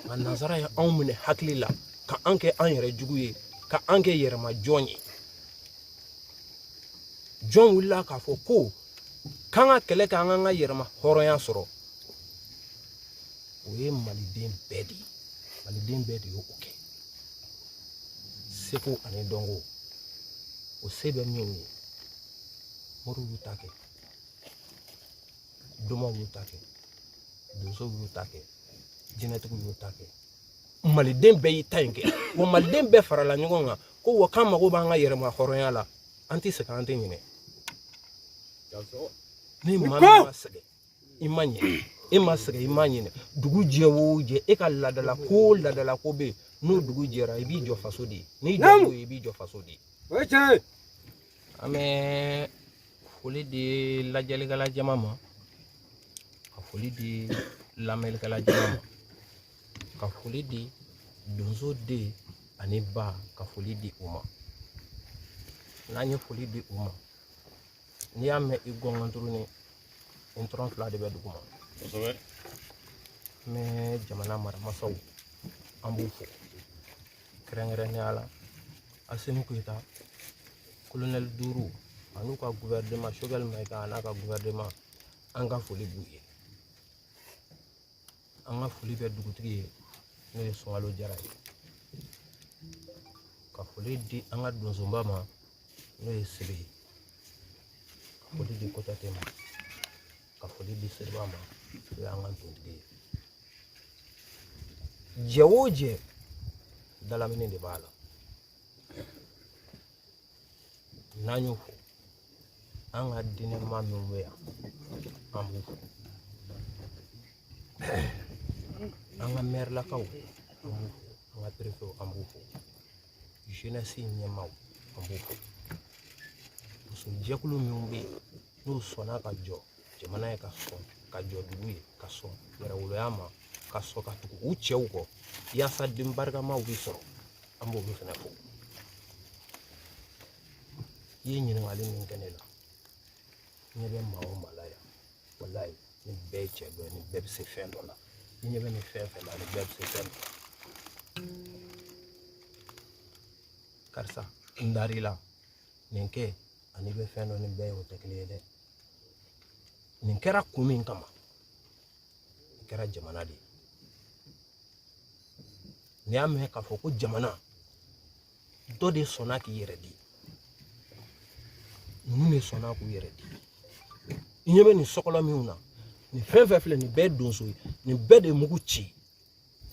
nka nanzara ye anw minɛ hakili la ka an kɛ an yɛrɛ jugu ye ka an kɛ yɛrɛma jɔn ye jɔn wulila k'a fɔ ko k'an ka kɛlɛ kɛ an ka yɛrɛma hɔrɔnya sɔrɔ o ye maliden bɛɛ de ye maliden bɛɛ de y'o kɛ seko ani dɔnko o se bɛ min ye moriw y'u ta kɛ domaw y'u ta kɛ donsow y'u ta kɛ jinɛtigiw y'u ta kɛ maliden bɛɛ y'i ta in kɛ wa maliden bɛɛ farala ɲɔgɔn kan ko wa k'an mago b'an ka yɛrɛma hɔrɔnya la an tɛ sɛgɛn an tɛ ɲinɛ ni maa min ma sɛgɛn i ma ɲinɛ e ma sɛgɛn i ma ɲinɛ dugu jɛ o jɛ e ka ladala ko bɛ yen n'o dugu jɛra i b'i jɔ faso de ye n'i jɔ i b'i jɔ faso de ye an bɛ foli di lajɛlikɛla jama ma ka foli di lamɛnnikɛla jama ma ka foli di donso den ani ba ka foli di u ma n'an ye foli di u ma n'i y'a mɛn i gɔngɔn turunin n tɔrɔn fila de bɛ dugu ma n bɛ jamana maramasaw an b'u fo kɛrɛnkɛrɛnnenya la Asimi Goyita colonel Duru an'u ka gouvernement Choguel Maïga n'a ka gouvernement an ka foli b'u ye an ka foli bɛ dugutigi ye n'o ye Sunkalo Jara ye ka foli di an ka donsoba ma n'o ye Sebe ye ka foli di Kɔtɛtɛ ma ka foli di Seriba ma n'o ye an ka tontigi ye jɛ o jɛ dalamini de b'a la n'an y'o fɔ an ka diinɛma minnu bɛ yan an b'u fɔ an ka mɛrilakaw an b'u fɔ an ka perefew an b'u fɔ jeunesse ɲɛmaaw an b'u fɔ muso jɛkulu minnu bɛ yen n'u sɔnna ka jɔ jamana ye ka sɔn ka jɔ dugu ye ka sɔn yɛrɛwoloya ma ka sɔn ka tugu u cɛw kɔ yaasa den barikamaw bɛ sɔrɔ an b'olu fana fɔ i ye ɲininkali min kɛ ne la ɲɛ bɛ maa o maa la yan walayi ni bɛɛ ye cɛ dɔ ye ni bɛɛ bɛ se fɛn dɔ la ni ɲɛ bɛ nin fɛn fɛn la ni bɛɛ bɛ se fɛn dɔ la karisa n dar'i la nin kɛ ani bɛ fɛn dɔ ni bɛɛ ye o tɛ kelen ye dɛ nin kɛra kun min kama nin kɛra jamana de ye n'i y'a mɛn k'a fɔ ko jamana dɔ de sɔnna k'i yɛrɛ di ninnu de sɔnna k'u yɛrɛ di i ɲɛ bɛ nin sɔgɔla minnu na nin fɛn fɛn filɛ nin bɛɛ ye donso ye nin bɛɛ de ye mugu ci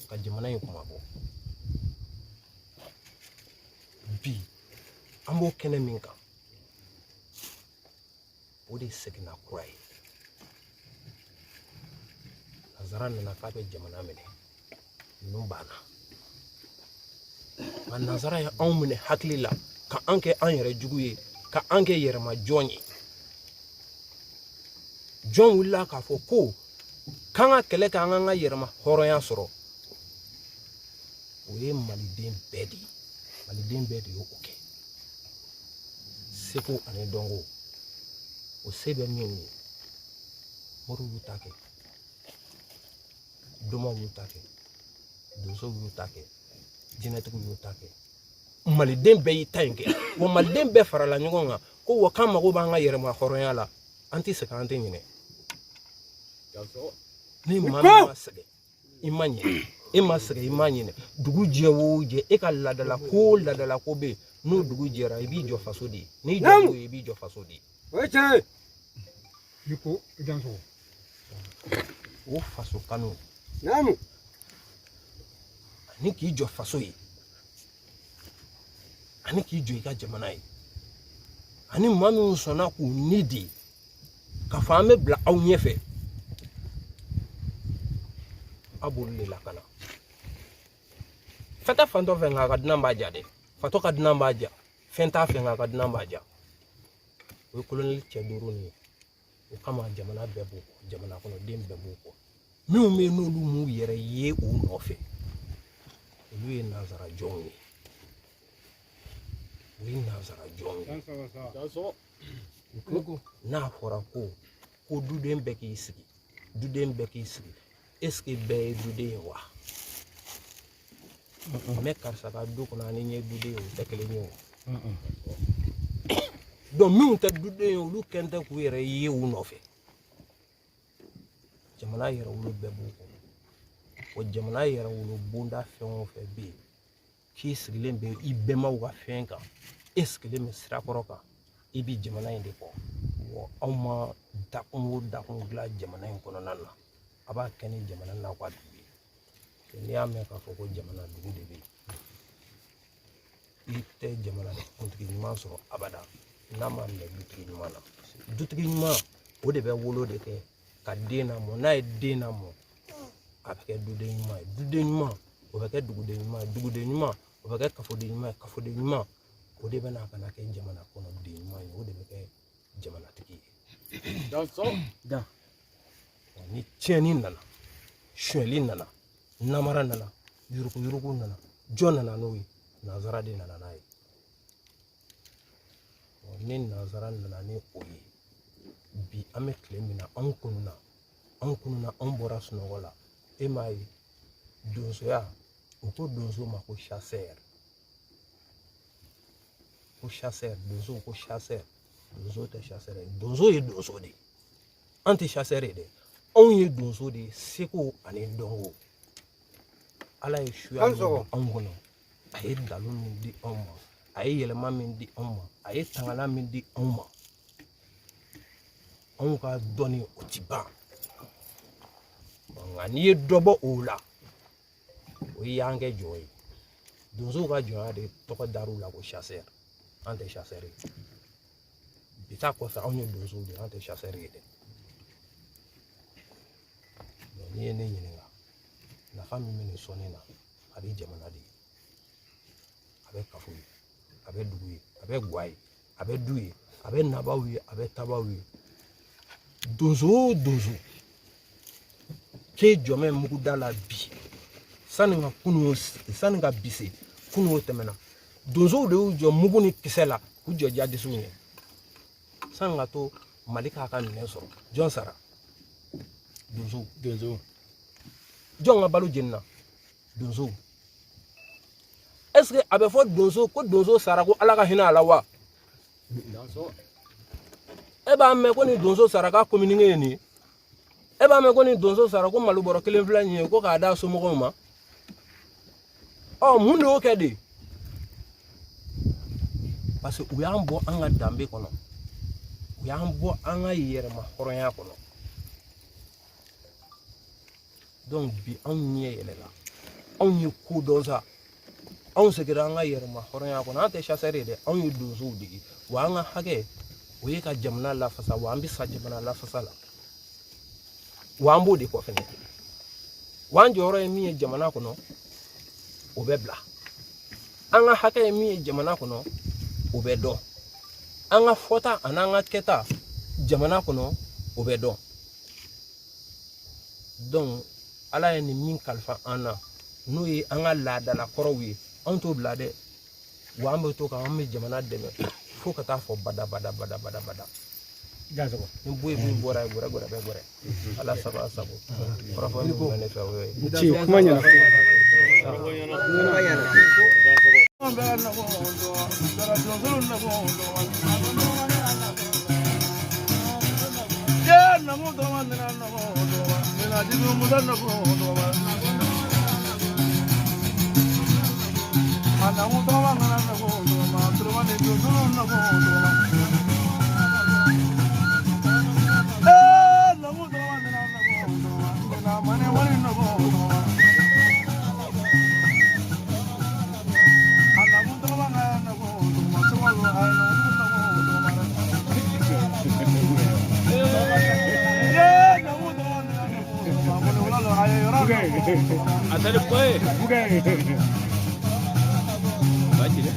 ka jamana in kuma bɔ bi an b'o kɛnɛ min kan o de seginna kura ye nanzara nana k'a bɛ jamana minɛ ninnu banna nka nanzara ye anw minɛ hakili la ka an kɛ an yɛrɛ jugu ye ka an kɛ yɛrɛma jɔn ye jɔn wulila k'a fɔ ko k'an ka kɛlɛ kɛ an ka yɛrɛma hɔrɔnya sɔrɔ o ye maliden bɛɛ de ye maliden bɛɛ de y'o kɛ seko ani dɔnko o se bɛ min ye moriw y'u ta kɛ domaw y'u ta kɛ donsow y'u ta kɛ jinɛtigiw y'u ta kɛ maliden bɛɛ y'i ta in kɛ wa maliden bɛɛ farala ɲɔgɔn kan ko wa k'an mago b'an ka yɛrɛma hɔrɔnya la an tɛ sɛgɛn an tɛ ɲinɛ ni maa min ma sɛgɛn i ma ɲinɛ e ma sɛgɛn i ma ɲinɛ dugu jɛ o jɛ e ka ladala ko bɛ yen n'o dugu jɛra i b'i jɔ faso de ye n'i jɔ i b'i jɔ faso de ye o faso kanu ani k'i jɔ faso ye ani k'i jɔ i ka jamana ye ani maa minnu sɔnna k'u ni di k'a fɔ an bɛ bila aw ɲɛfɛ a b'olu de lakana fɛn tɛ fantɔ fɛ nka a ka dunan b'a ja dɛ fatɔ ka dunan b'a ja fɛn t'a fɛ nka a ka dunan b'a ja o ye kolonɛli cɛ duuru nin ye o kama jamana bɛɛ b'o kɔ jamana kɔnɔden bɛɛ b'o kɔ minnu bɛ yen n'olu m'u yɛrɛ ye u nɔfɛ olu ye nanzara jɔnw ye o ye nanzara jɔnw ye n'a fɔra ko duden bɛɛ k'i sigi duden bɛɛ k'i sigi est-ce que bɛɛ ye duden ye wa mais karisa ka du kɔnɔ ani ɲɛ duden o tɛ kelen ye o donc minnu tɛ duden ye olu kɛn tɛ k'u yɛrɛ ye u nɔfɛ jamana yɛrɛ wolo bɛɛ b'u kɔnɔ o jamana yɛrɛ wolo bonda fɛn o fɛn bɛ yen k'i sigilen bɛ i bɛnbaw ka fɛn kan e sigilen bɛ sirakɔrɔ kan i bɛ jamana in de kɔ wa anw ma dakun o dakun dilan jamana in kɔnɔna na a b'a kɛ ni jamana n'a ka dugu ye n'i y'a mɛn k'a fɔ ko jamana dugu de bɛ yen i tɛ jamana kuntigi ɲuman sɔrɔ abada n'a ma mɛn dutigi ɲuman na dutigi ɲuman o de bɛ wolo de kɛ ka den lamɔ n'a ye den lamɔ a bɛ kɛ duden ɲuman ye duden ɲuman o bɛ kɛ duguden ɲuman ye duguden ɲuman o bɛ kɛ kafoden ɲuman ye kafoden ɲuman o de bɛ na ka na kɛ jamana kɔnɔ den ɲuman ye o de bɛ kɛ jamanatigi ye ni tiɲɛni nana suɲɛli nana namara nana yuruku nana jɔn nana n'o ye nanzara de nana n'a ye ni nanzara nana ni o ye bi an bɛ tile min na anw kununa anw bɔra sunɔgɔ la e m'a ye donsoya u ko donso ma ko chasseur donso ko chasseur donso tɛ chasseur ye donso ye donso de ye an tɛ chasseur ye dɛ anw ye donso de ye seko ani dɔnko ala ye suya min di anw kɔnɔ a ye dalu min di anw ma a ye yɛlɛma min di anw ma a ye tangana min di anw ma anw ka dɔnni o ti ban nka n'i ye dɔ bɔ o la o y'an kɛ jɔn ye donsow ka jɔnya de tɔgɔ dar'u la ko chasseur an tɛ chasseur ye bi ta kɔfɛ anw ye donsow de ye an tɛ chasseur ye dɛ n'i ye ne ɲininka nafa min bɛ nin sɔnni na a bɛ jamana de ye a bɛ kafo ye a bɛ dugu ye a bɛ gwa ye a bɛ du ye a bɛ nabaw ye a bɛ tabaw ye donso o donso k'e jɔmɛ muguda la bi sani ka bi se kunun o tɛmɛna donsow de y'u jɔ mugu ni kisɛ la k'u jɔ jadisiw ye sani ka to mali k'a ka minɛ sɔrɔ jɔn sara donsow jɔn ka balo jenina donsow est ce que a bɛ fɔ donso ko donso sara ko ala ka hinɛ a la wa e b'a mɛn ko ni donso sara k'a communiqué ye nin ye e b'a mɛn ko ni donso sara ko malo bɔrɔ kelen filɛ nin ye ko k'a d'a somɔgɔw ma mun de y'o kɛ de parce que u y'an bɔ an ka danbe kɔnɔ u y'an bɔ an ka yɛrɛma hɔrɔnya kɔnɔ donc bi anw ɲɛ yɛlɛla anw ye ko dɔn sa anw seginna an ka yɛrɛma hɔrɔnya kɔnɔ an tɛ chasseur ye dɛ anw ye donsow de ye wa an ka hakɛ o ye ka jamana lafasa wa an bɛ sa jamana lafasa la wa an b'o de kɔ fɛnɛ wa an jɔyɔrɔ ye min ye jamana kɔnɔ o bɛ bila an ka hakɛ ye min ye jamana kɔnɔ o bɛ dɔn an ka fɔta ani an ka kɛta jamana kɔnɔ o bɛ dɔn donc ala ye nin min kalifa an na n'o ye an ka laadala kɔrɔw ye anw t'o bila dɛ wa an bɛ to kan an bɛ jamana dɛmɛ fo ka taa fɔ bada ni boye min bɔra ye gɔrɛ bɛ gɔrɛ ala sago kɔrɔfɔli ko ne fɛ o ye ci kuma ɲɛna Atari foi. Vai tirar.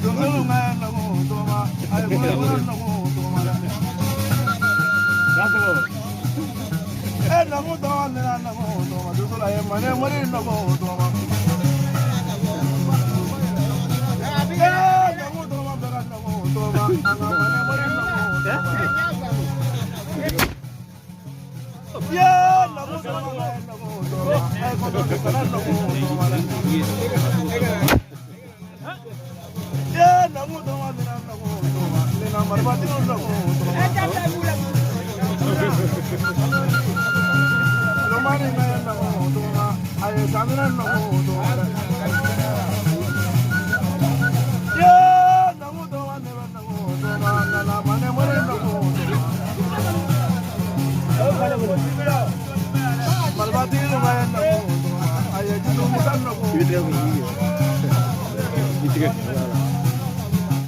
Yeah, Malvati